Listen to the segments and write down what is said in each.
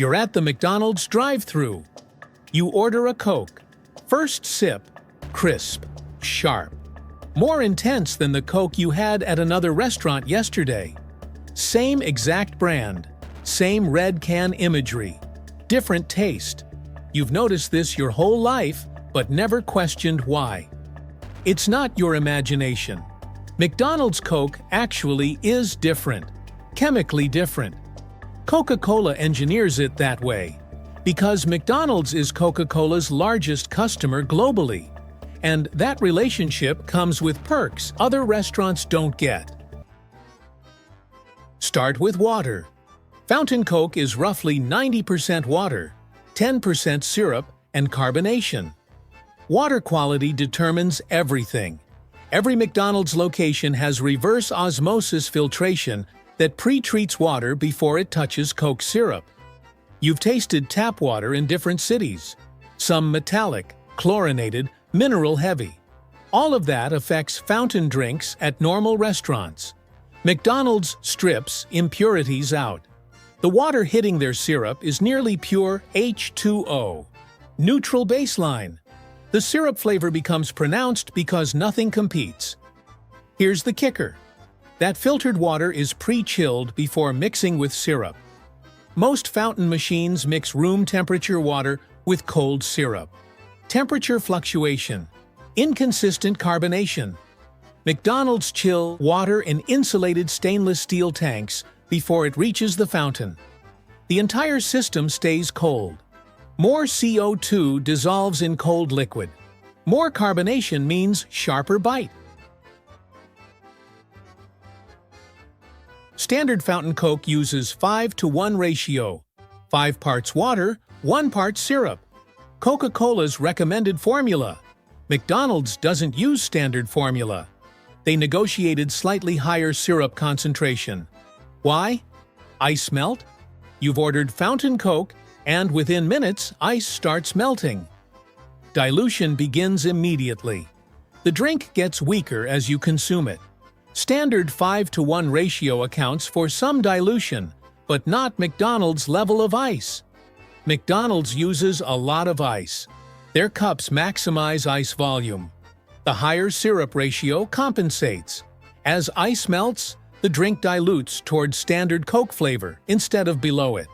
You're at the McDonald's drive-thru. You order a Coke. First sip, crisp, sharp. More intense than the Coke you had at another restaurant yesterday. Same exact brand, same red can imagery, different taste. You've noticed this your whole life, but never questioned why. It's not your imagination. McDonald's Coke actually is different, chemically different. Coca-Cola engineers it that way because McDonald's is Coca-Cola's largest customer globally, and that relationship comes with perks other restaurants don't get. Start with water. Fountain Coke is roughly 90% water, 10% syrup, and carbonation. Water quality determines everything. Every McDonald's location has reverse osmosis filtration that pre-treats water before it touches Coke syrup. You've tasted tap water in different cities. Some metallic, chlorinated, mineral-heavy. All of that affects fountain drinks at normal restaurants. McDonald's strips impurities out. The water hitting their syrup is nearly pure H2O. Neutral baseline. The syrup flavor becomes pronounced because nothing competes. Here's the kicker. That filtered water is pre-chilled before mixing with syrup. Most fountain machines mix room temperature water with cold syrup. Temperature fluctuation. Inconsistent carbonation. McDonald's chill water in insulated stainless steel tanks before it reaches the fountain. The entire system stays cold. More CO2 dissolves in cold liquid. More carbonation means sharper bite. Standard fountain Coke uses 5:1 ratio. 5 parts water, 1 part syrup. Coca-Cola's recommended formula. McDonald's doesn't use standard formula. They negotiated slightly higher syrup concentration. Why? Ice melt? You've ordered fountain Coke, and within minutes, ice starts melting. Dilution begins immediately. The drink gets weaker as you consume it. Standard 5:1 ratio accounts for some dilution, but not McDonald's level of ice. McDonald's uses a lot of ice. Their cups maximize ice volume. The higher syrup ratio compensates. As ice melts, the drink dilutes towards standard Coke flavor instead of below it.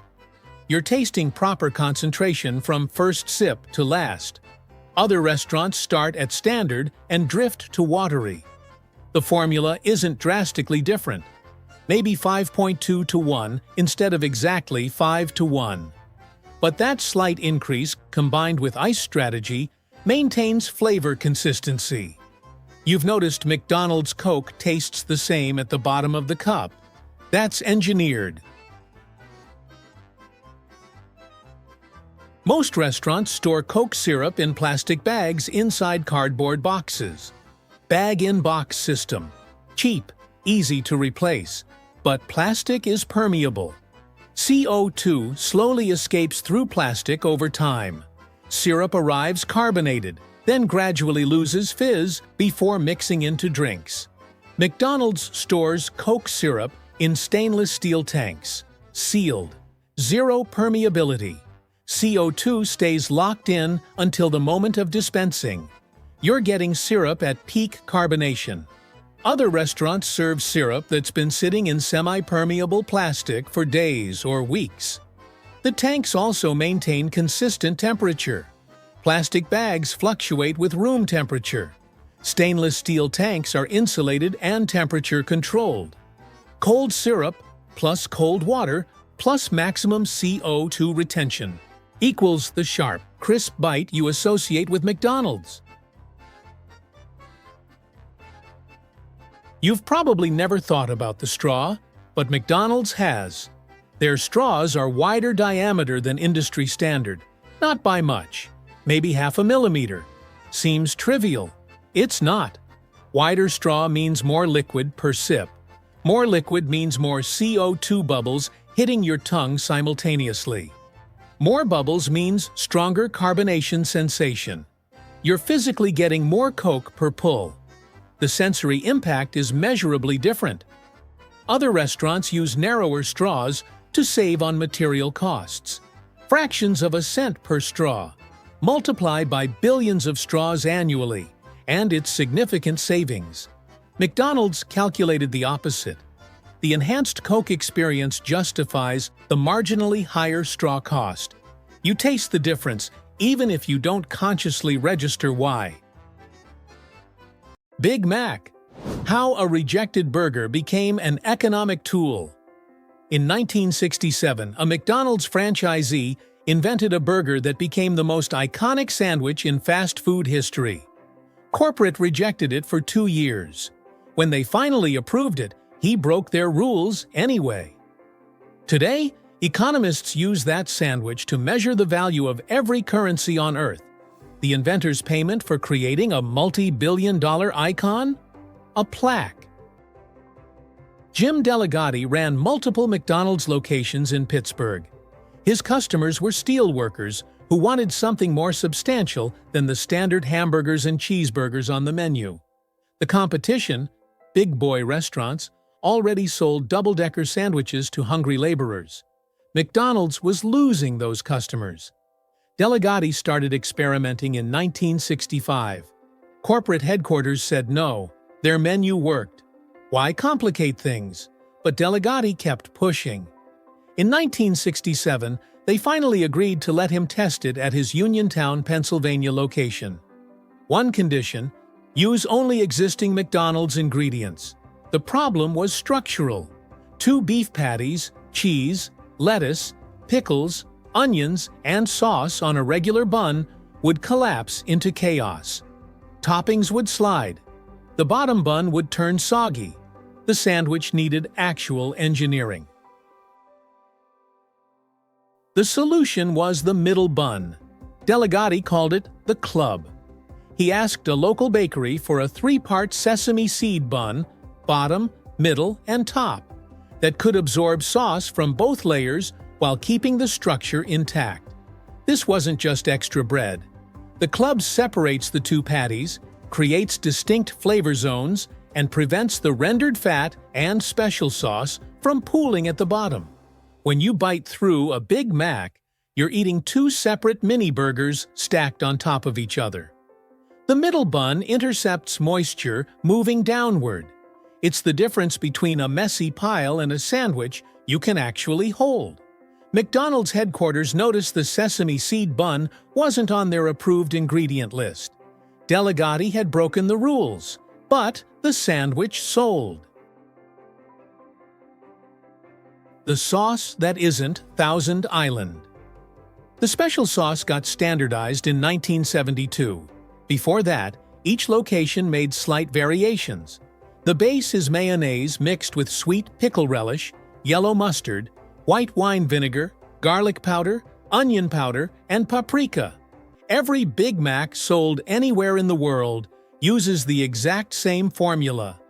You're tasting proper concentration from first sip to last. Other restaurants start at standard and drift to watery. The formula isn't drastically different. Maybe 5.2:1 instead of exactly 5:1. But that slight increase, combined with ice strategy, maintains flavor consistency. You've noticed McDonald's Coke tastes the same at the bottom of the cup. That's engineered. Most restaurants store Coke syrup in plastic bags inside cardboard boxes. Bag-in-box system. Cheap, easy to replace. But plastic is permeable. CO2 slowly escapes through plastic over time. Syrup arrives carbonated, then gradually loses fizz before mixing into drinks. McDonald's stores Coke syrup in stainless steel tanks. Sealed. Zero permeability. CO2 stays locked in until the moment of dispensing. You're getting syrup at peak carbonation. Other restaurants serve syrup that's been sitting in semi-permeable plastic for days or weeks. The tanks also maintain consistent temperature. Plastic bags fluctuate with room temperature. Stainless steel tanks are insulated and temperature controlled. Cold syrup plus cold water plus maximum CO2 retention equals the sharp, crisp bite you associate with McDonald's. You've probably never thought about the straw, but McDonald's has. Their straws are wider diameter than industry standard, not by much, maybe 0.5 millimeter. Seems trivial. It's not. Wider straw means more liquid per sip. More liquid means more CO2 bubbles hitting your tongue simultaneously. More bubbles means stronger carbonation sensation. You're physically getting more Coke per pull. The sensory impact is measurably different. Other restaurants use narrower straws to save on material costs. Fractions of a cent per straw. Multiply by billions of straws annually, and it's significant savings. McDonald's calculated the opposite. The enhanced Coke experience justifies the marginally higher straw cost. You taste the difference, even if you don't consciously register why. Big Mac. How a rejected burger became an economic tool. In 1967, a McDonald's franchisee invented a burger that became the most iconic sandwich in fast food history. Corporate rejected it for 2 years. When they finally approved it, he broke their rules anyway. Today, economists use that sandwich to measure the value of every currency on Earth. The inventor's payment for creating a multi-billion-dollar icon? A plaque. Jim Delegati ran multiple McDonald's locations in Pittsburgh. His customers were steel workers who wanted something more substantial than the standard hamburgers and cheeseburgers on the menu. The competition, big boy restaurants, already sold double-decker sandwiches to hungry laborers. McDonald's was losing those customers. Delegati started experimenting in 1965. Corporate headquarters said no, their menu worked. Why complicate things? But Delegati kept pushing. In 1967, they finally agreed to let him test it at his Uniontown, Pennsylvania location. One condition: use only existing McDonald's ingredients. The problem was structural. 2 beef patties, cheese, lettuce, pickles, onions, and sauce on a regular bun would collapse into chaos. Toppings would slide. The bottom bun would turn soggy. The sandwich needed actual engineering. The solution was the middle bun. Delegati called it the club. He asked a local bakery for a 3-part sesame seed bun, bottom, middle, and top, that could absorb sauce from both layers while keeping the structure intact. This wasn't just extra bread. The club separates the 2 patties, creates distinct flavor zones, and prevents the rendered fat and special sauce from pooling at the bottom. When you bite through a Big Mac, you're eating 2 separate mini burgers stacked on top of each other. The middle bun intercepts moisture moving downward. It's the difference between a messy pile and a sandwich you can actually hold. McDonald's headquarters noticed the sesame seed bun wasn't on their approved ingredient list. Delegati had broken the rules, but the sandwich sold. The sauce that isn't Thousand Island. The special sauce got standardized in 1972. Before that, each location made slight variations. The base is mayonnaise mixed with sweet pickle relish, yellow mustard, white wine vinegar, garlic powder, onion powder, and paprika. Every Big Mac sold anywhere in the world uses the exact same formula.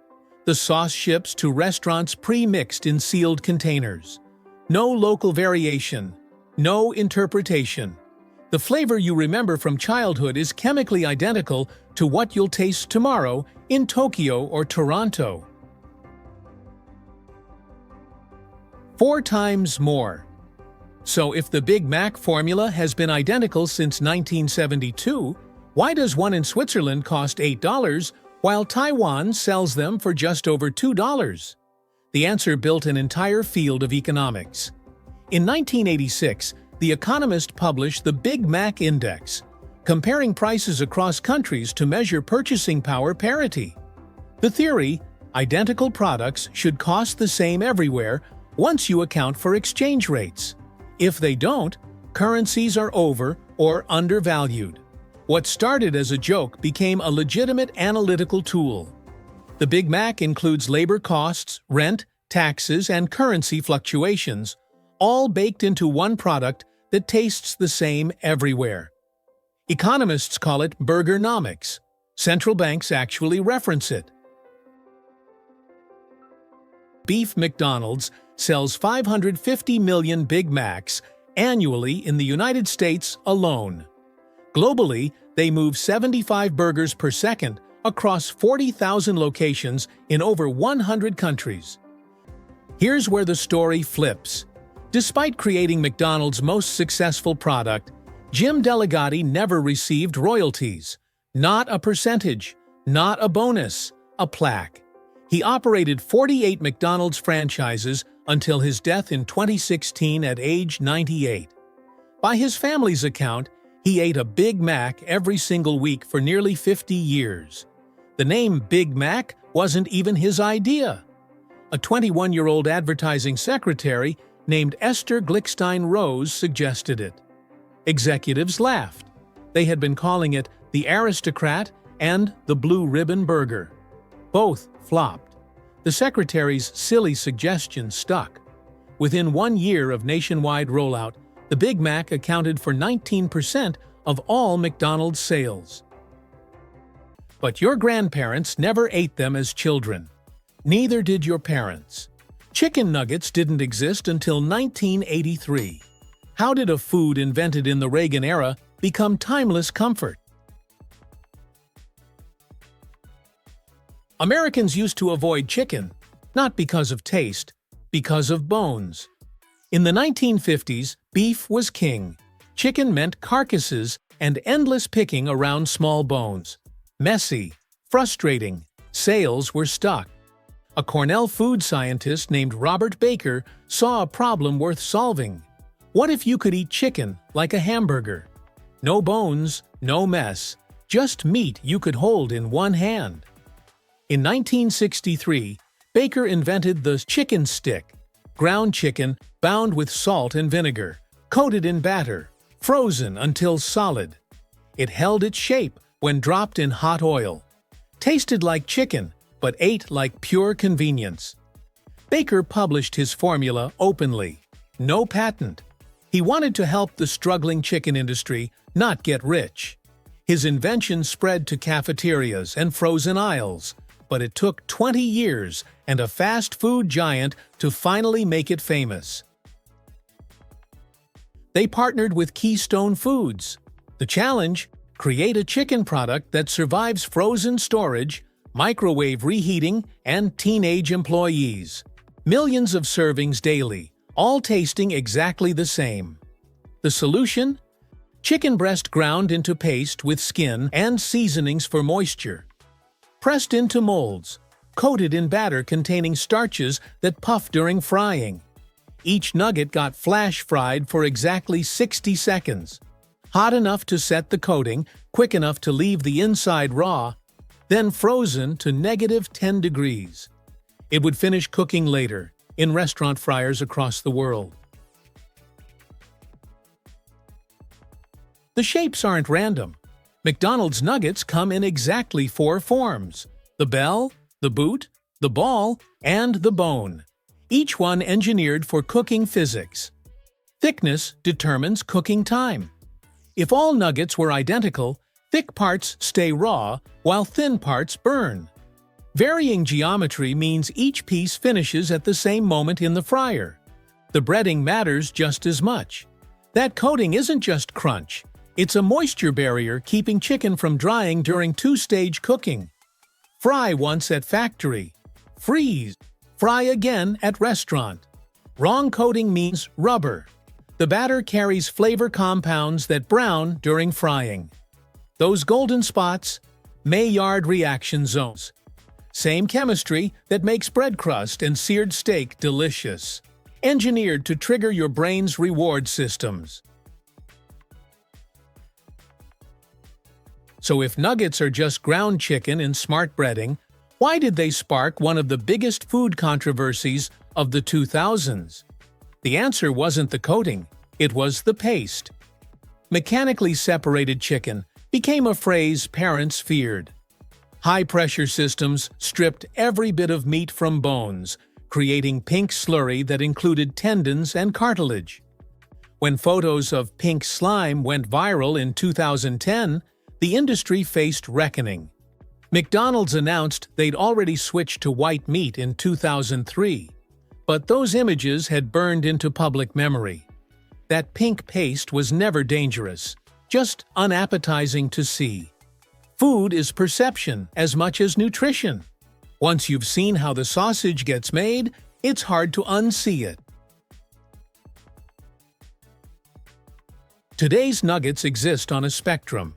The sauce ships to restaurants pre-mixed in sealed containers. No local variation, no interpretation. The flavor you remember from childhood is chemically identical to what you'll taste tomorrow in Tokyo or Toronto. 4 times more. So if the Big Mac formula has been identical since 1972, why does one in Switzerland cost $8 while Taiwan sells them for just over $2? The answer built an entire field of economics. In 1986, The Economist published the Big Mac Index, comparing prices across countries to measure purchasing power parity. The theory: identical products should cost the same everywhere once you account for exchange rates. If they don't, currencies are over or undervalued. What started as a joke became a legitimate analytical tool. The Big Mac includes labor costs, rent, taxes, and currency fluctuations, all baked into one product that tastes the same everywhere. Economists call it burgernomics. Central banks actually reference it. Beef McDonald's sells 550 million Big Macs annually in the United States alone. Globally, they move 75 burgers per second across 40,000 locations in over 100 countries. Here's where the story flips. Despite creating McDonald's most successful product, Jim Delegati never received royalties. Not a percentage, not a bonus, a plaque. He operated 48 McDonald's franchises until his death in 2016 at age 98. By his family's account, he ate a Big Mac every single week for nearly 50 years. The name Big Mac wasn't even his idea. A 21-year-old advertising secretary named Esther Glickstein Rose suggested it. Executives laughed. They had been calling it the Aristocrat and the Blue Ribbon Burger. Both flopped. The secretary's silly suggestion stuck. Within 1 year of nationwide rollout, the Big Mac accounted for 19% of all McDonald's sales. But your grandparents never ate them as children. Neither did your parents. Chicken nuggets didn't exist until 1983. How did a food invented in the Reagan era become timeless comfort? Americans used to avoid chicken, not because of taste, because of bones. In the 1950s, beef was king. Chicken meant carcasses and endless picking around small bones. Messy, frustrating, sales were stuck. A Cornell food scientist named Robert Baker saw a problem worth solving. What if you could eat chicken like a hamburger? No bones, no mess, just meat you could hold in one hand. In 1963, Baker invented the chicken stick, ground chicken bound with salt and vinegar, coated in batter, frozen until solid. It held its shape when dropped in hot oil. Tasted like chicken, but ate like pure convenience. Baker published his formula openly. No patent. He wanted to help the struggling chicken industry, not get rich. His invention spread to cafeterias and frozen aisles, but it took 20 years and a fast food giant to finally make it famous. They partnered with Keystone Foods. The challenge: create a chicken product that survives frozen storage, microwave reheating, and teenage employees. Millions of servings daily, all tasting exactly the same. The solution? Chicken breast ground into paste with skin and seasonings for moisture. Pressed into molds, coated in batter containing starches that puff during frying. Each nugget got flash fried for exactly 60 seconds. Hot enough to set the coating, quick enough to leave the inside raw, then frozen to -10 degrees. It would finish cooking later, in restaurant fryers across the world. The shapes aren't random. McDonald's nuggets come in exactly 4 forms: the bell, the boot, the ball, and the bone. Each one engineered for cooking physics. Thickness determines cooking time. If all nuggets were identical, thick parts stay raw, while thin parts burn. Varying geometry means each piece finishes at the same moment in the fryer. The breading matters just as much. That coating isn't just crunch. It's a moisture barrier keeping chicken from drying during 2-stage cooking. Fry once at factory. Freeze. Fry again at restaurant. Wrong coating means rubber. The batter carries flavor compounds that brown during frying. Those golden spots, Maillard reaction zones. Same chemistry that makes bread crust and seared steak delicious. Engineered to trigger your brain's reward systems. So if nuggets are just ground chicken in smart breading, why did they spark one of the biggest food controversies of the 2000s? The answer wasn't the coating, it was the paste. Mechanically separated chicken became a phrase parents feared. High-pressure systems stripped every bit of meat from bones, creating pink slurry that included tendons and cartilage. When photos of pink slime went viral in 2010, the industry faced reckoning. McDonald's announced they'd already switched to white meat in 2003, but those images had burned into public memory. That pink paste was never dangerous, just unappetizing to see. Food is perception as much as nutrition. Once you've seen how the sausage gets made, it's hard to unsee it. Today's nuggets exist on a spectrum.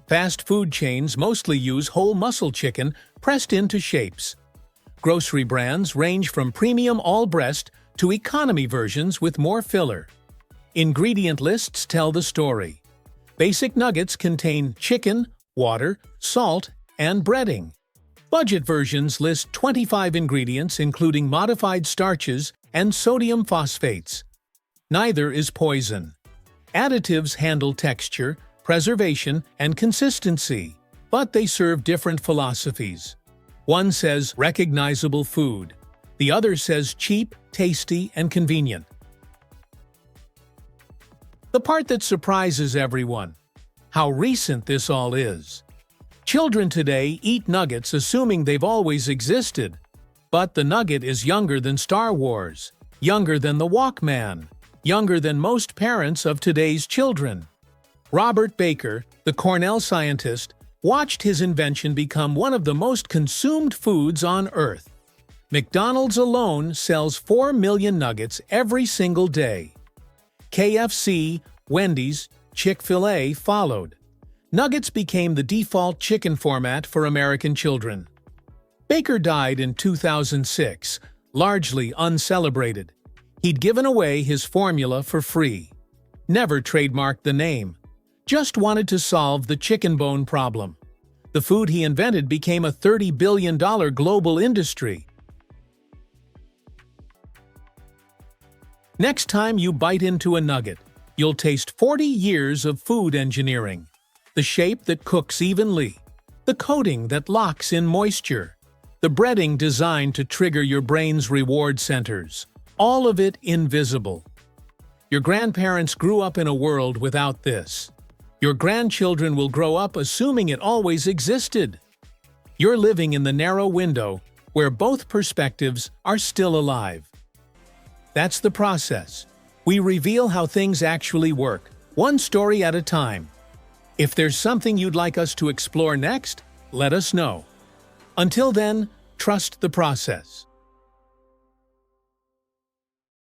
Fast food chains mostly use whole muscle chicken pressed into shapes. Grocery brands range from premium all-breast to economy versions with more filler. Ingredient lists tell the story. Basic nuggets contain chicken, water, salt, and breading. Budget versions list 25 ingredients including modified starches and sodium phosphates. Neither is poison. Additives handle texture, preservation, and consistency, but they serve different philosophies. One says recognizable food. The other says cheap, tasty, and convenient. The part that surprises everyone: how recent this all is. Children today eat nuggets assuming they've always existed. But the nugget is younger than Star Wars, younger than the Walkman, younger than most parents of today's children. Robert Baker, the Cornell scientist, watched his invention become one of the most consumed foods on Earth. McDonald's alone sells 4 million nuggets every single day. KFC, Wendy's, Chick-fil-A followed. Nuggets became the default chicken format for American children. Baker died in 2006, largely uncelebrated. He'd given away his formula for free. Never trademarked the name. Just wanted to solve the chicken bone problem. The food he invented became a $30 billion global industry. Next time you bite into a nugget, you'll taste 40 years of food engineering. The shape that cooks evenly, the coating that locks in moisture, the breading designed to trigger your brain's reward centers, all of it invisible. Your grandparents grew up in a world without this. Your grandchildren will grow up assuming it always existed. You're living in the narrow window where both perspectives are still alive. That's the process. We reveal how things actually work, one story at a time. If there's something you'd like us to explore next, let us know. Until then, trust the process.